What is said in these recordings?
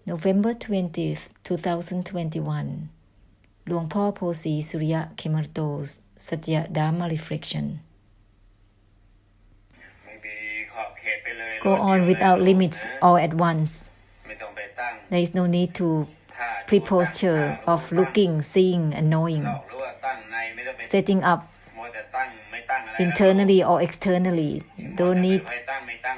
November 20th, 2021 หลวงพ่อโพสีสุริยะ Khemarato Satya Dharma Reflection Go on without limits all at once. There is no need to pre-posture of looking, seeing and knowing. Setting up internally or externally. Don't need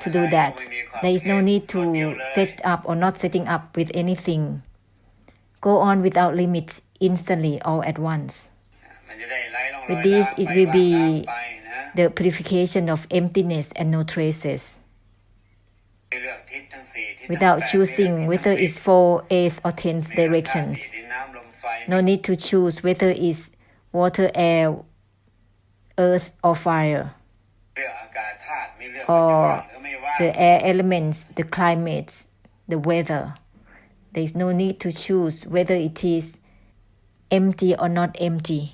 to do that. There is no need to set up or not setting up with anything. Go on without limits instantly all at once. With this, it will be the purification of emptiness and no traces. Without choosing whether it's 4, 8 or 10 directions. No need to choose whether it's water, air, earth or fire. Or the air elements, the climates, the weather. There is no need to choose whether it is empty or not empty.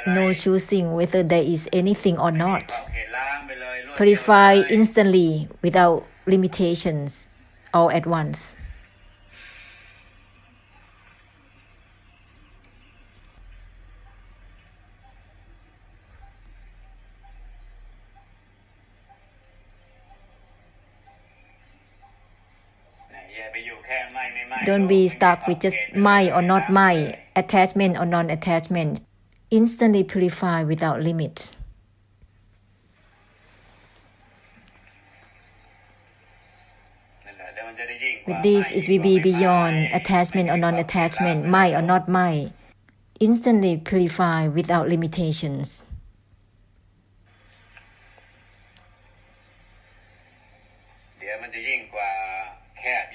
No choosing whether there is anything or not. Purify instantly without limitations all at once. Don't be stuck with just my or not my, attachment or non-attachment. Instantly purify without limits. With this, it will be beyond attachment or non-attachment, my or not my. Instantly purify without limitations.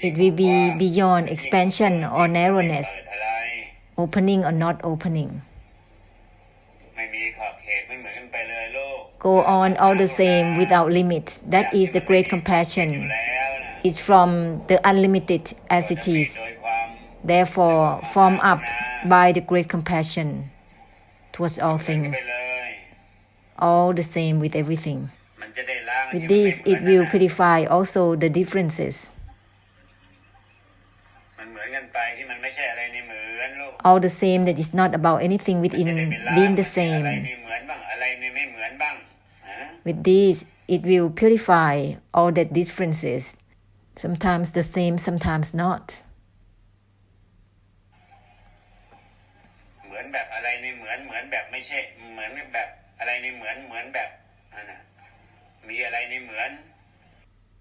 It will be beyond expansion or narrowness, opening or not opening. Go on all the same without limits. That is the great compassion. It's from the unlimited as it is. Therefore, formed up by the great compassion towards all things. All the same with everything. With this, it will purify also the differences. All the same that is not about anything within being the same. With this, it will purify all the differences. Sometimes the same, sometimes not.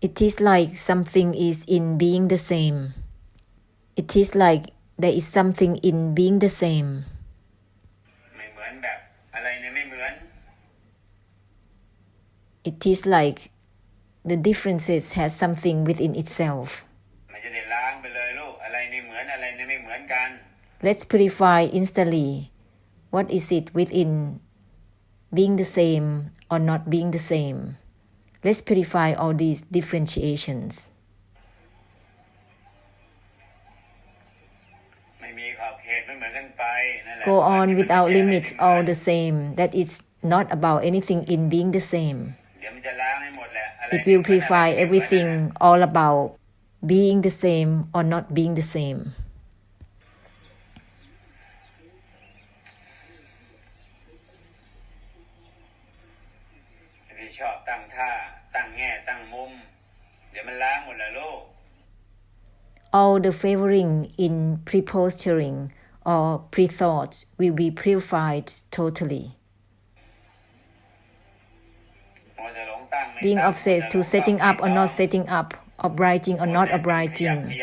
It is like something is in being the same. It is like there is something in being the same. It is like the differences has something within itself. Let's purify instantly. What is it within being the same or not being the same? Let's purify all these differentiations. Go on without limits all the same. That is not about anything in being the same. It will purify everything all about being the same or not being the same. All the favoring in pre-posturing or pre-thoughts will be purified totally. Being obsessed to setting up or not setting up, obliging or not obliging.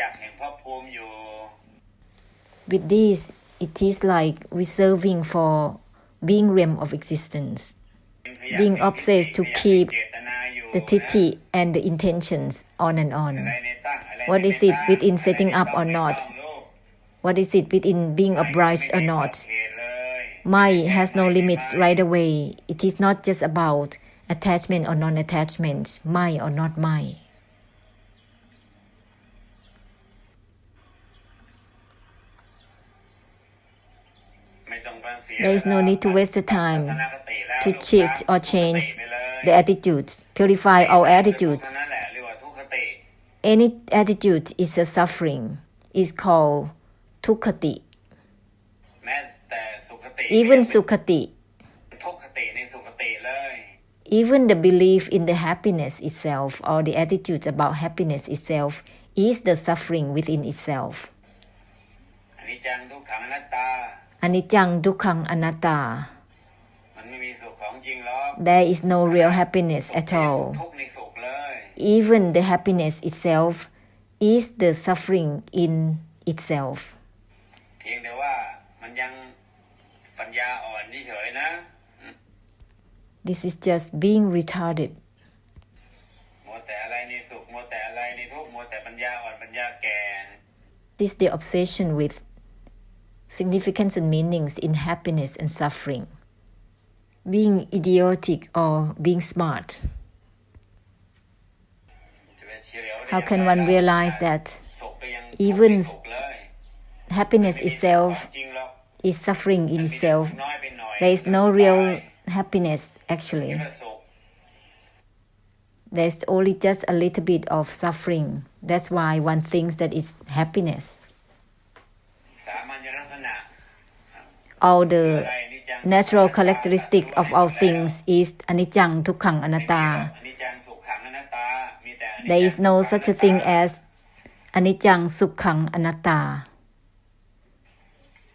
With this, it is like reserving for being realm of existence. Being obsessed to keep the tithi and the intentions on and on. What is it within setting up or not? What is it within being obliged or not? My has no limits right away. It is not just about attachment or non-attachment, my or not my. There is no need to waste the time to shift or change the attitudes, purify our attitudes. Any attitude is a suffering, is called tukkati. Even sukhati, even the belief in the happiness itself or the attitude about happiness itself is the suffering within itself. Anicca dukkha anatta. There is no real happiness at all. Even the happiness itself is the suffering in itself. This is just being retarded. This is the obsession with significance and meanings in happiness and suffering. Being idiotic or being smart. How can one realize that even happiness itself is suffering in itself? There is no real happiness actually. There's only just a little bit of suffering. That's why one thinks that it's happiness. All the natural characteristic of all things is anicca dukkha anatta. There is no such a thing as anicca sukkha anatta.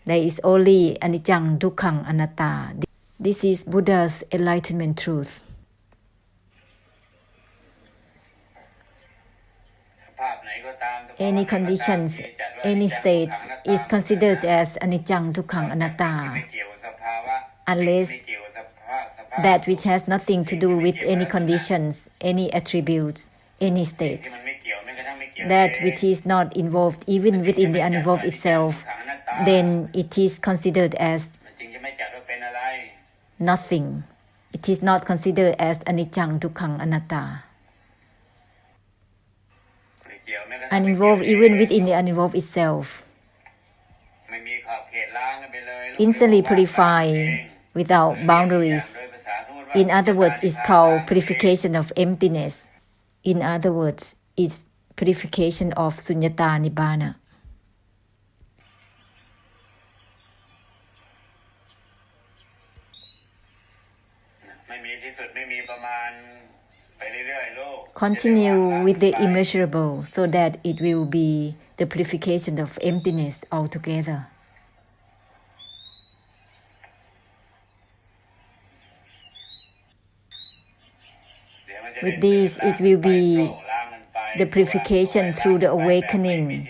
There is only anicca dukkha anatta. This is Buddha's enlightenment truth. Any conditions, any states is considered as anicca dukkha anatta, unless that which has nothing to do with any conditions, any attributes, any states. That which is not involved even within the uninvolved itself, then it is considered as nothing. It is not considered as anicca dukkha anatta. Uninvolved even within the uninvolved itself. Instantly purify without boundaries. In other words, it's called purification of emptiness. In other words, it's purification of sunyata nibbana. Continue with the immeasurable so that it will be the purification of emptiness altogether. With this, it will be the purification through the awakening,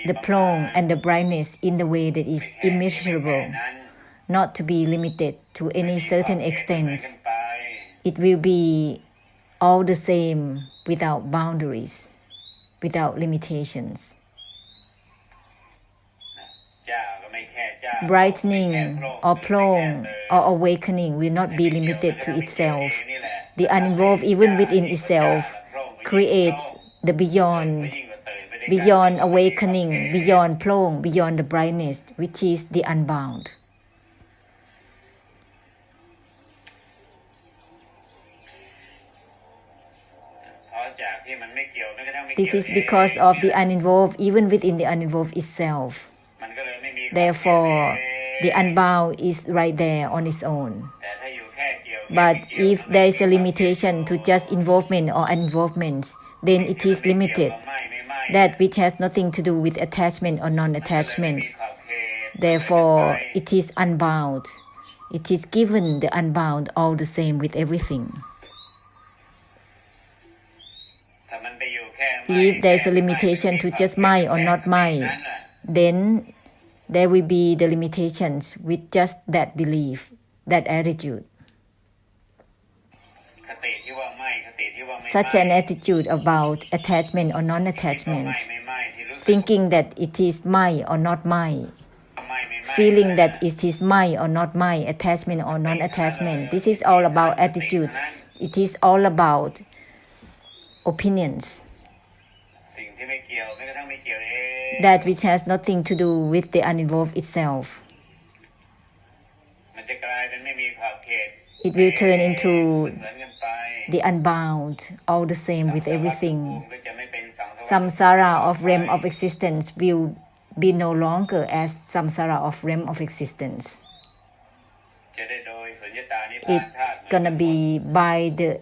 the plong and the brightness in the way that is immeasurable, not to be limited to any certain extent. It will be all the same without boundaries, without limitations. Brightening or plong or awakening will not be limited to itself. The uninvolved even within itself creates the beyond awakening, beyond plong, beyond the brightness, which is the unbound. This is because of the uninvolved even within the uninvolved itself. Therefore, the unbound is right there on its own. But if there is a limitation to just involvement or uninvolvement, then it is limited. That which has nothing to do with attachment or non-attachment. Therefore, it is unbound. It is given the unbound all the same with everything. If there is a limitation to just my or not my, then there will be the limitations with just that belief, that attitude. Such an attitude about attachment or non-attachment, thinking that it is my or not my, feeling that it is my or not my, attachment or non-attachment. This is all about attitude. It is all about opinions. That which has nothing to do with the uninvolved itself. It will turn into the unbound, all the same with everything. samsara of realm of existence will be no longer as samsara of realm of existence. It's gonna be by the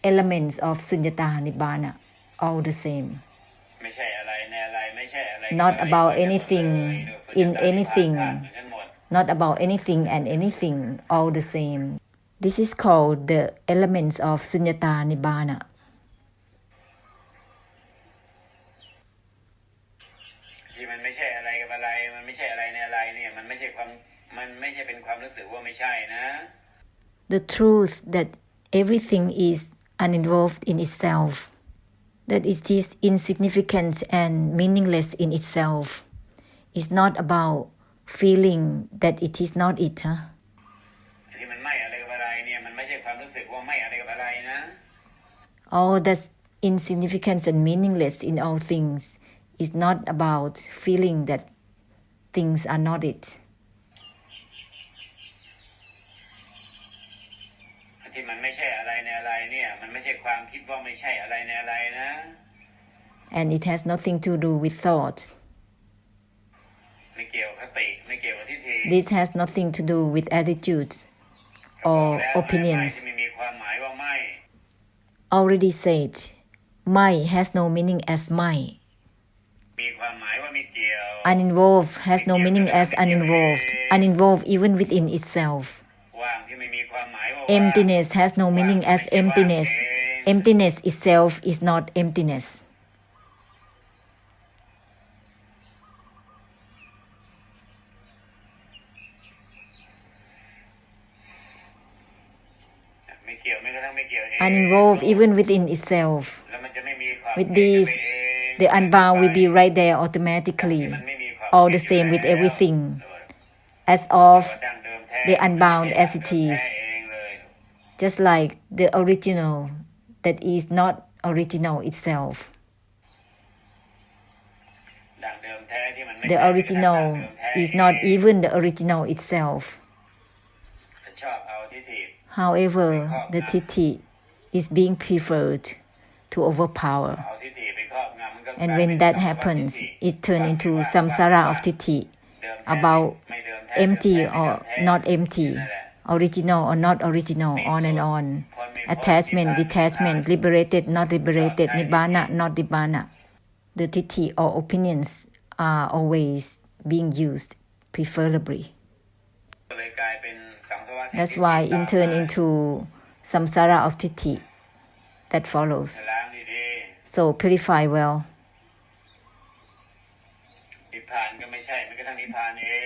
elements of sunyata nibbana, all the same. Not about anything in anything, not about anything and anything, all the same. This is called the elements of sunyata nibbana. The truth that everything is uninvolved in itself, that it is insignificant and meaningless in itself, is not about feeling that it is not it. All that's insignificant and meaningless in all things is not about feeling that things are not it. And it has nothing to do with thoughts. This has nothing to do with attitudes or opinions. Already said, mai has no meaning as mai. Uninvolved has no meaning as uninvolved, uninvolved even within itself. Emptiness has no meaning as emptiness. Emptiness itself is not emptiness. Uninvolved even within itself. With this, the unbound will be right there automatically, all the same with everything, as of the unbound as it is, just like the original that is not original itself. The original is not even the original itself. However, the Tithi is being preferred to overpower. And when that happens, it turns into samsara of Tithi, about empty or not empty, original or not original, on and on. Attachment, detachment, liberated, not liberated, nibbana, not nibbana. The Tithi or opinions are always being used preferably. That's why it turns into samsara of Tithi that follows. So purify well.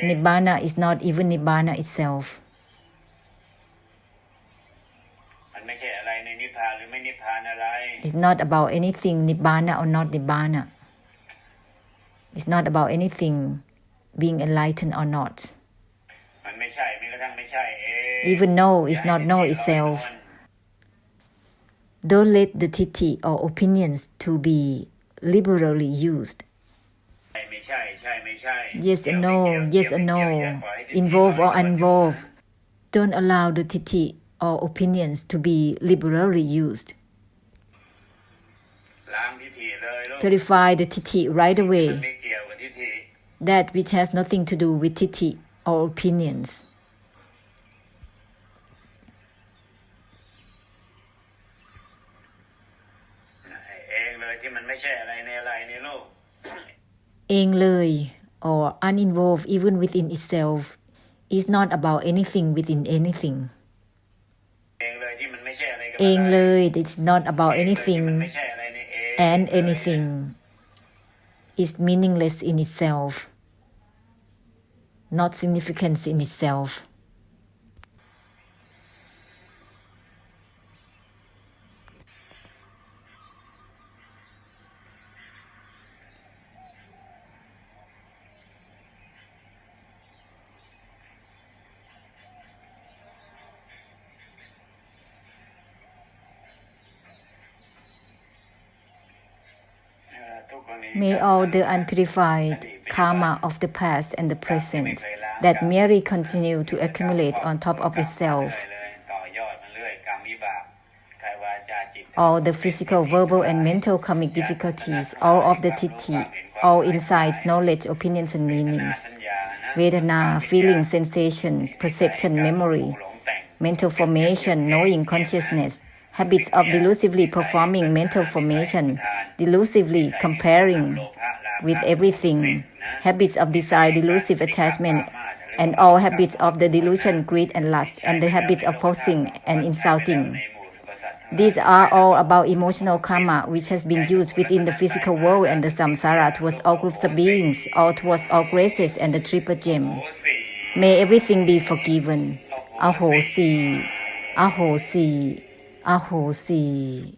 Nibbana is not even Nibbana itself. It's not about anything Nibbana or not Nibbana. It's not about anything being enlightened or not. Even know is not know itself. Don't let the Tithi or opinions to be liberally used. Yes and no, yes and no, involved or involved. Don't allow the Tithi or opinions to be liberally used. Purify the Tithi right away. That which has nothing to do with Tithi or opinions. Eng Loei, or uninvolved even within itself, is not about anything within anything. Eng Loei, it's not about anything and anything. It's meaningless in itself, not significant in itself. May all the unpurified karma of the past and the present that merely continue to accumulate on top of itself all the physical, verbal, and mental karmic difficulties, all of the tithi, all insights, knowledge, opinions, and meanings, Vedana, feeling, sensation, perception, memory, mental formation, knowing, consciousness, habits of delusively performing mental formation, delusively comparing with everything, habits of desire, delusive attachment, and all habits of the delusion, greed, and lust, and the habits of posing and insulting. These are all about emotional karma which has been used within the physical world and the samsara towards all groups of beings, or towards all graces and the triple gem. May everything be forgiven. Ahosi, Ahosi, Ahosi.